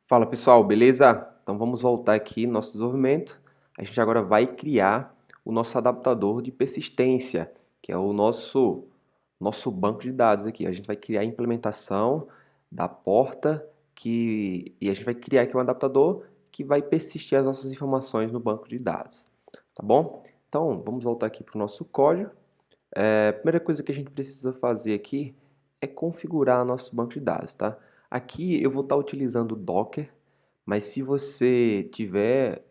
Fala pessoal, beleza? Então vamos voltar aqui no nosso desenvolvimento. A gente agora vai criar o nosso adaptador de persistência, que é o nosso banco de dados aqui. A gente vai criar a implementação da porta e a gente vai criar aqui um adaptador que vai persistir as nossas informações no banco de dados, tá bom? Então vamos voltar aqui para o nosso código. A primeira coisa que a gente precisa fazer aqui é configurar nosso banco de dados, tá? Aqui eu vou estar utilizando o Docker, mas se você tiver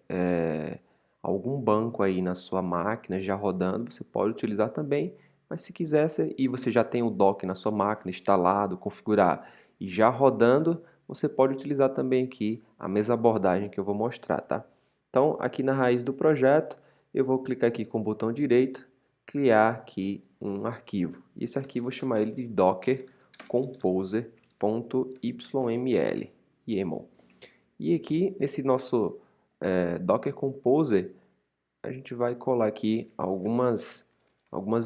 algum banco aí na sua máquina já rodando, você pode utilizar também. Mas se quiser e você já tem o Docker na sua máquina instalado, configurar e já rodando, você pode utilizar também aqui a mesma abordagem que eu vou mostrar, tá? Então, aqui na raiz do projeto, eu vou clicar aqui com o botão direito, criar aqui um arquivo. E esse arquivo eu vou chamar ele de docker composer.yml. E aqui nesse nosso Docker Composer, a gente vai colar aqui algumas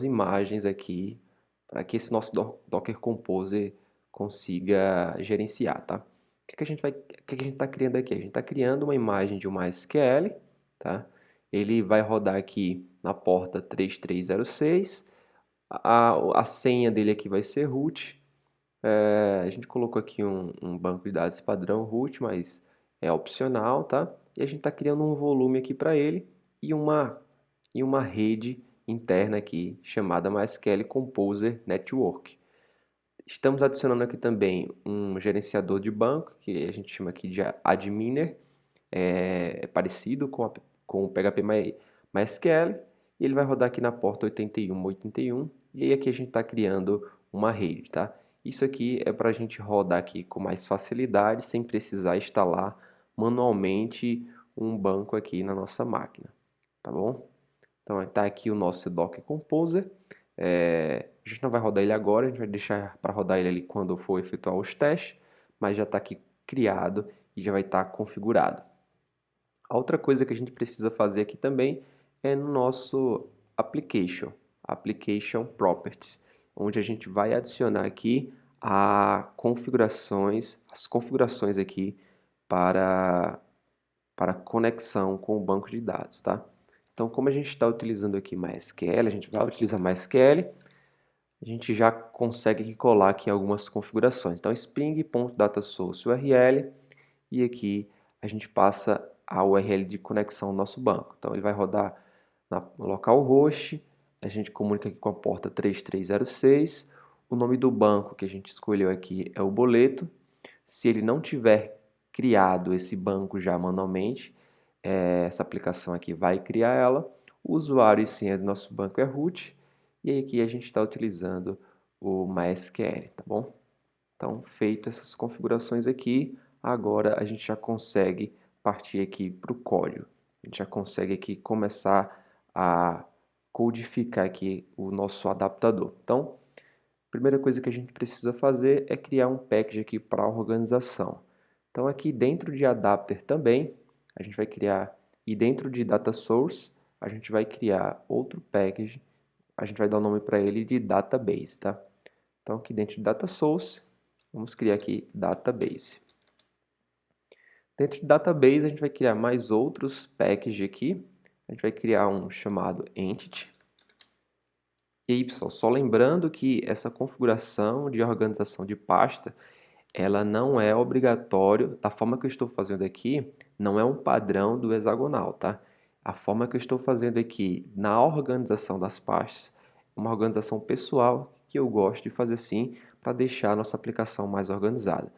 imagens aqui para que esse nosso Docker Composer consiga gerenciar, tá? O que a gente está criando aqui? A gente está criando uma imagem de uma SQL, tá? Ele vai rodar aqui na porta 3306. A senha dele aqui vai ser root. A gente colocou aqui um banco de dados padrão root, mas é opcional, tá? E a gente está criando um volume aqui para ele e uma rede interna aqui chamada MySQL Composer Network. Estamos adicionando aqui também um gerenciador de banco, que a gente chama aqui de adminer, é parecido com o PHP MySQL, e ele vai rodar aqui na porta 8181, e aí aqui a gente está criando uma rede, tá? Isso aqui é para a gente rodar aqui com mais facilidade, sem precisar instalar manualmente um banco aqui na nossa máquina, tá bom? Então está aqui o nosso Docker Composer. A gente não vai rodar ele agora, a gente vai deixar para rodar ele ali quando for efetuar os testes, mas já está aqui criado e já vai estar configurado. A outra coisa que a gente precisa fazer aqui também é no nosso Application Properties, onde a gente vai adicionar aqui as configurações aqui para, para conexão com o banco de dados, tá? Então, como a gente está utilizando aqui MySQL, a gente vai utilizar MySQL, a gente já consegue aqui colar aqui algumas configurações. Então, spring.datasource.url e aqui a gente passa a URL de conexão ao nosso banco. Então, ele vai rodar no localhost, a gente comunica aqui com a porta 3306, o nome do banco que a gente escolheu aqui é o boleto. Se ele não tiver criado esse banco já manualmente, essa aplicação aqui vai criar ela. O usuário e senha do nosso banco é root. E aqui a gente está utilizando o MySQL, tá bom? Então, feito essas configurações aqui, agora a gente já consegue partir aqui para o código. A gente já consegue aqui começar a codificar aqui o nosso adaptador. Então, a primeira coisa que a gente precisa fazer é criar um package aqui para a organização. Então, aqui dentro de adapter também, a gente vai criar, e dentro de data source, a gente vai criar outro package, a gente vai dar o nome para ele de database, tá? Então, aqui dentro de data source, vamos criar aqui database. Dentro de database, a gente vai criar mais outros packages aqui. A gente vai criar um chamado entity. E aí, pessoal, só lembrando que essa configuração de organização de pasta, ela não é obrigatório, da forma que eu estou fazendo aqui, não é um padrão do hexagonal, tá? A forma que eu estou fazendo aqui na organização das pastas, é uma organização pessoal que eu gosto de fazer assim, para deixar a nossa aplicação mais organizada.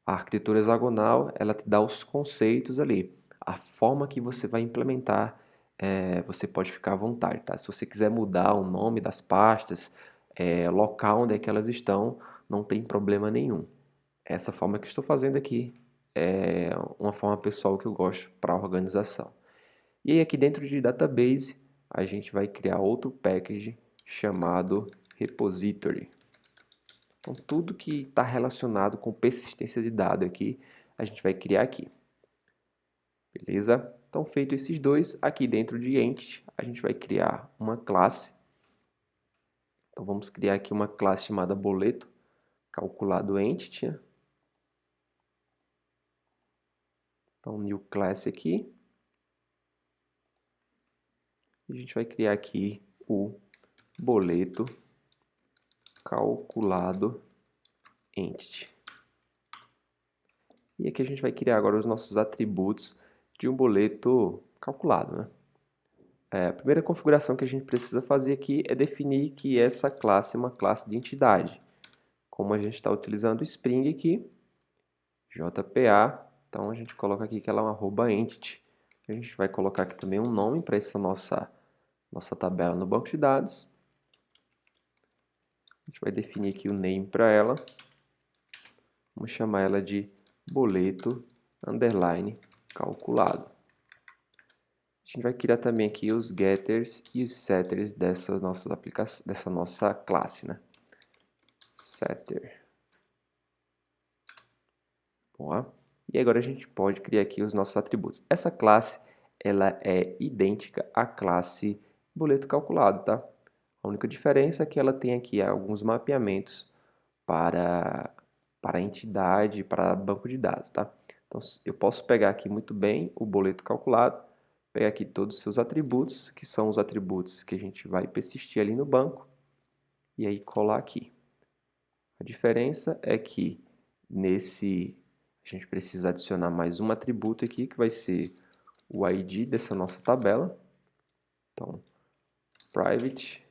A arquitetura hexagonal, ela te dá os conceitos ali. A forma que você vai implementar, você pode ficar à vontade, tá? Se você quiser mudar o nome das pastas, local onde é que elas estão, não tem problema nenhum. Essa forma que estou fazendo aqui é uma forma pessoal que eu gosto para organização. E aí aqui dentro de database, a gente vai criar outro package chamado repository. Então, tudo que está relacionado com persistência de dado aqui, a gente vai criar aqui. Beleza? Então, feito esses dois, aqui dentro de Entity, a gente vai criar uma classe. Então, vamos criar aqui uma classe chamada boleto, calculado Entity. Então, new class aqui. E a gente vai criar aqui o boleto calculado entity. E aqui a gente vai criar agora os nossos atributos de um boleto calculado, né? A primeira configuração que a gente precisa fazer aqui é definir que essa classe é uma classe de entidade. Como a gente está utilizando o Spring aqui, JPA, então a gente coloca aqui que ela é uma @entity. A gente vai colocar aqui também um nome para essa nossa tabela no banco de dados. A gente vai definir aqui o name para ela. Vamos chamar ela de boleto underline calculado. A gente vai criar também aqui os getters e os setters dessa nossa classe, né? Setter. Boa. E agora a gente pode criar aqui os nossos atributos. Essa classe, ela é idêntica à classe boleto calculado, tá? A única diferença é que ela tem aqui alguns mapeamentos para entidade, para banco de dados, tá? Então, eu posso pegar aqui muito bem o boleto calculado, pegar aqui todos os seus atributos, que são os atributos que a gente vai persistir ali no banco, e aí colar aqui. A diferença é que a gente precisa adicionar mais um atributo aqui, que vai ser o ID dessa nossa tabela. Então, private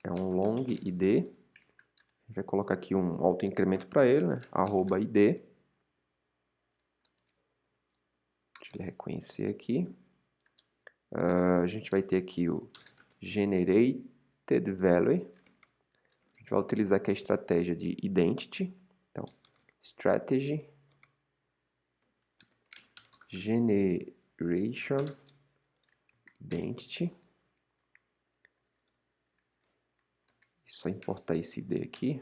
é um long id. A gente vai colocar aqui um autoincremento para ele, né? @id. Deixa ele reconhecer aqui. A gente vai ter aqui o generated value. A gente vai utilizar aqui a estratégia de identity. Então, strategy generation identity. É só importar esse ID aqui.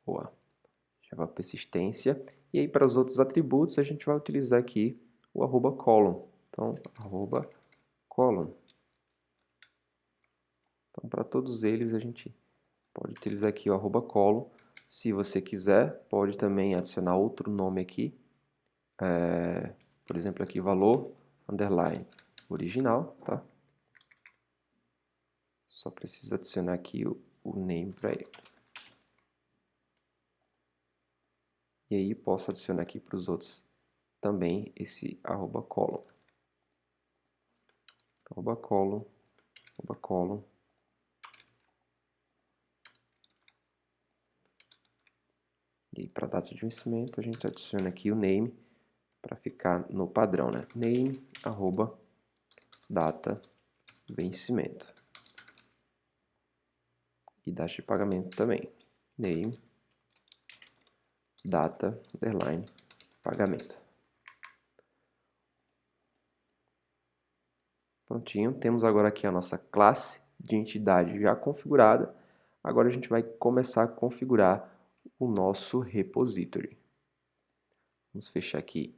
Boa. Java persistência. E aí, para os outros atributos, a gente vai utilizar aqui o @column. Então, @column. Então, para todos eles, a gente pode utilizar aqui o @column. Se você quiser, pode também adicionar outro nome aqui. Por exemplo, aqui valor, underline, original, tá? Só precisa adicionar aqui o name para ele. E aí, posso adicionar aqui para os outros também esse @column. @column. E aí, para data de vencimento, a gente adiciona aqui o name para ficar no padrão, né? Name, data, vencimento. E data de pagamento também. Name, data, underline, pagamento. Prontinho. Temos agora aqui a nossa classe de entidade já configurada. Agora a gente vai começar a configurar o nosso repository. Vamos fechar aqui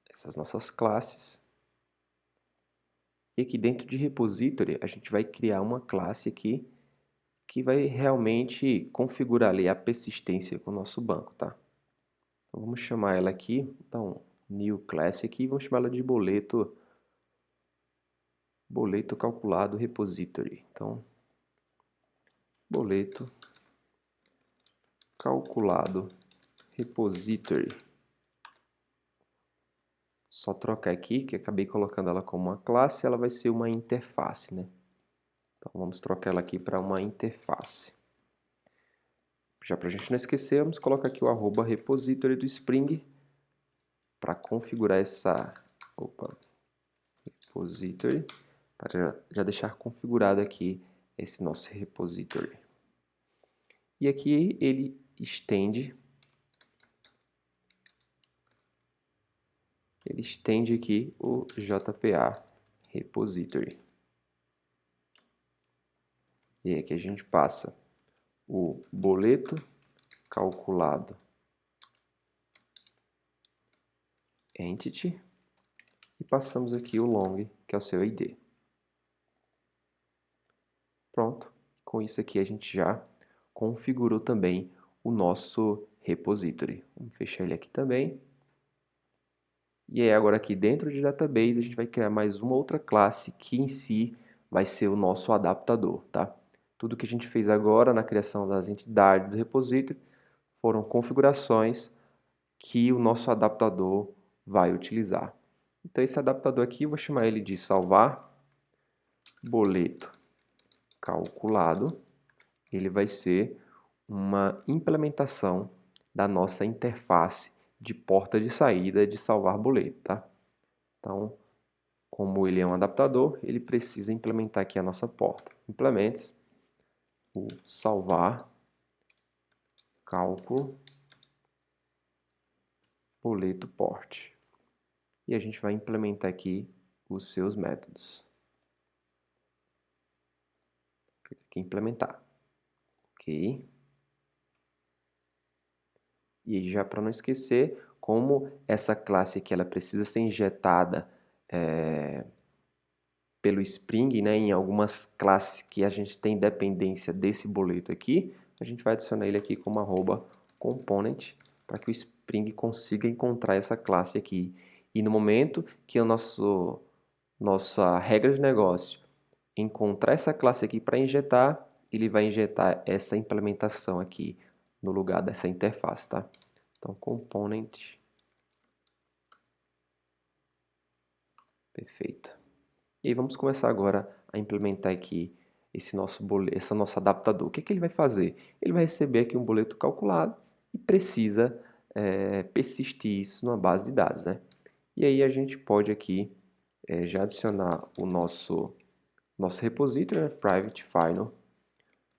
essas nossas classes. E aqui dentro de repository, a gente vai criar uma classe aqui que vai realmente configurar ali a persistência com o nosso banco, tá? Então, vamos chamar ela aqui, então, new class aqui, vamos chamar ela de boleto calculado repository. Então, boleto calculado repository. Só trocar aqui, que acabei colocando ela como uma classe, ela vai ser uma interface, né? Então, vamos trocar ela aqui para uma interface. Já para a gente não esquecer, vamos colocar aqui o @repository do Spring para configurar essa repository, para já deixar configurado aqui esse nosso repository. E aqui ele estende aqui o JPA repository. E aqui a gente passa o boleto calculado entity e passamos aqui o long, que é o seu ID. Pronto. Com isso aqui a gente já configurou também o nosso repository. Vamos fechar ele aqui também. E aí agora aqui dentro de database a gente vai criar mais uma outra classe que em si vai ser o nosso adaptador, tá? Tudo que a gente fez agora na criação das entidades do repository foram configurações que o nosso adaptador vai utilizar. Então esse adaptador aqui eu vou chamar ele de salvar boleto calculado. Ele vai ser uma implementação da nossa interface de porta de saída de salvar boleto, tá? Então, como ele é um adaptador, ele precisa implementar aqui a nossa porta. Implementes o salvar cálculo boleto port. E a gente vai implementar aqui os seus métodos. Clica aqui em implementar. Ok. E já para não esquecer, como essa classe aqui ela precisa ser injetada pelo Spring, né, em algumas classes que a gente tem dependência desse boleto aqui, a gente vai adicionar ele aqui como @component para que o Spring consiga encontrar essa classe aqui. E no momento que a nossa regra de negócio encontrar essa classe aqui para injetar, ele vai injetar essa implementação aqui no lugar dessa interface, tá? Então, component. Perfeito. E aí vamos começar agora a implementar aqui esse nosso adaptador. O que ele vai fazer? Ele vai receber aqui um boleto calculado e precisa persistir isso numa base de dados, né? E aí a gente pode aqui já adicionar o nosso repository, né? Private final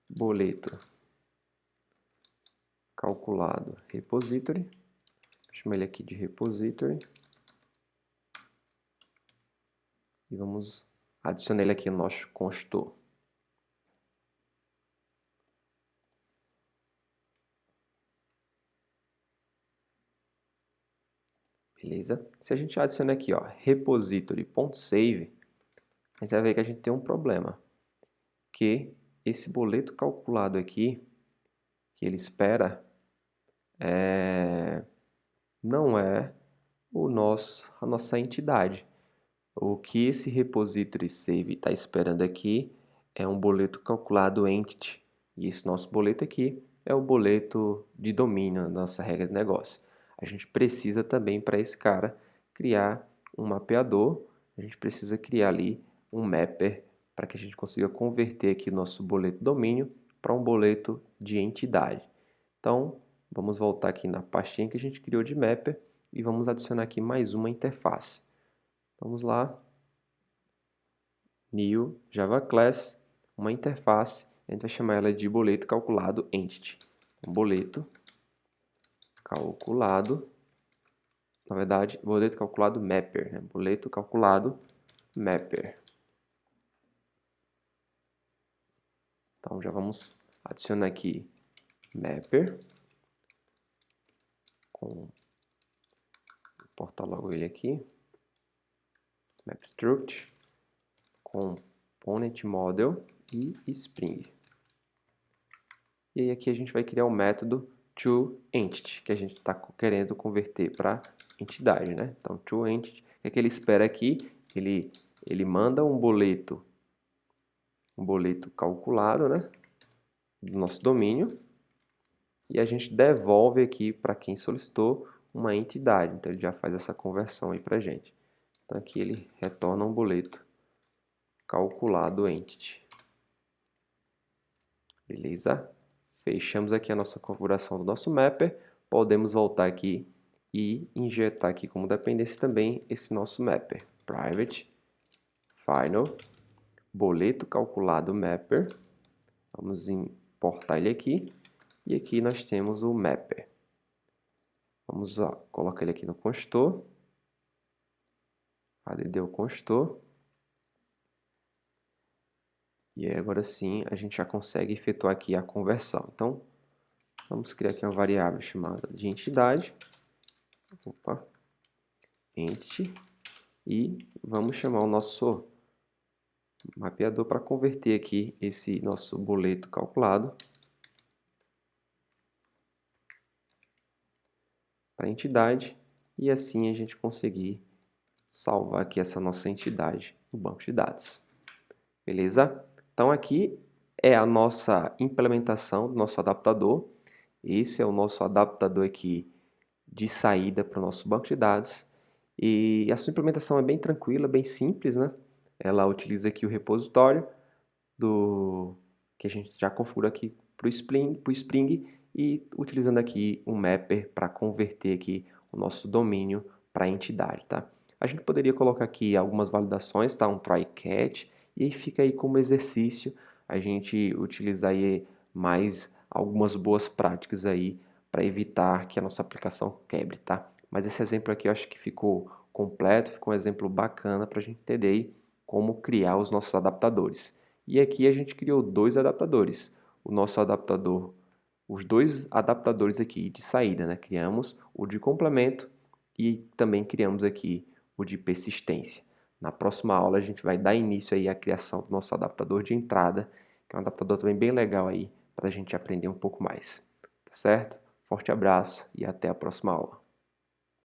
boleto calculado repository. Vou chamar ele aqui de repository. E vamos adicionar ele aqui no nosso construtor. Beleza? Se a gente adicionar aqui, ó, repository.save, a gente vai ver que a gente tem um problema. Que esse boleto calculado aqui, que ele espera, não é a nossa entidade. O que esse repository save está esperando aqui é um boleto calculado entity. E esse nosso boleto aqui é o boleto de domínio, a nossa regra de negócio. A gente precisa também, para esse cara, criar um mapeador. A gente precisa criar ali um mapper para que a gente consiga converter aqui o nosso boleto domínio para um boleto de entidade. Então, vamos voltar aqui na pastinha que a gente criou de mapper e vamos adicionar aqui mais uma interface. Vamos lá, new Java Class, uma interface, a gente vai chamar ela de boleto calculado entity. Um boleto calculado, na verdade, boleto calculado mapper, né? Boleto calculado mapper. Então já vamos adicionar aqui mapper, importar logo ele aqui, mapstruct, component model e Spring. E aí aqui a gente vai criar um método toEntity, que a gente está querendo converter para entidade, né? Então, toEntity, o que é que ele espera aqui? Ele manda um boleto calculado, né? Do nosso domínio, e a gente devolve aqui para quem solicitou uma entidade. Então, ele já faz essa conversão aí para a gente. Então, aqui ele retorna um boleto calculado entity. Beleza? Fechamos aqui a nossa configuração do nosso mapper. Podemos voltar aqui e injetar aqui como dependência também esse nosso mapper. Private final boleto calculado mapper. Vamos importar ele aqui. E aqui nós temos o mapper. Vamos colocar ele aqui no construtor. Add o construtor. E aí, agora sim, a gente já consegue efetuar aqui a conversão. Então, vamos criar aqui uma variável chamada de entidade. Entity. E vamos chamar o nosso mapeador para converter aqui esse nosso boleto calculado para a entidade e assim a gente conseguir salvar aqui essa nossa entidade no banco de dados. Beleza? Então aqui é a nossa implementação do nosso adaptador. Esse é o nosso adaptador aqui de saída para o nosso banco de dados. E a sua implementação é bem tranquila, bem simples, né? Ela utiliza aqui o repositório que a gente já configura aqui para o Spring e utilizando aqui um mapper para converter aqui o nosso domínio para a entidade, tá? A gente poderia colocar aqui algumas validações, tá? Um try catch, e aí fica aí como exercício a gente utilizar aí mais algumas boas práticas aí para evitar que a nossa aplicação quebre, tá? Mas esse exemplo aqui eu acho que ficou completo, ficou um exemplo bacana para a gente entender aí como criar os nossos adaptadores. E aqui a gente criou dois adaptadores. O nosso adaptador, os dois adaptadores aqui de saída, né? Criamos o de complemento e também criamos aqui o de persistência. Na próxima aula a gente vai dar início aí à criação do nosso adaptador de entrada, que é um adaptador também bem legal aí para a gente aprender um pouco mais. Tá certo? Forte abraço e até a próxima aula.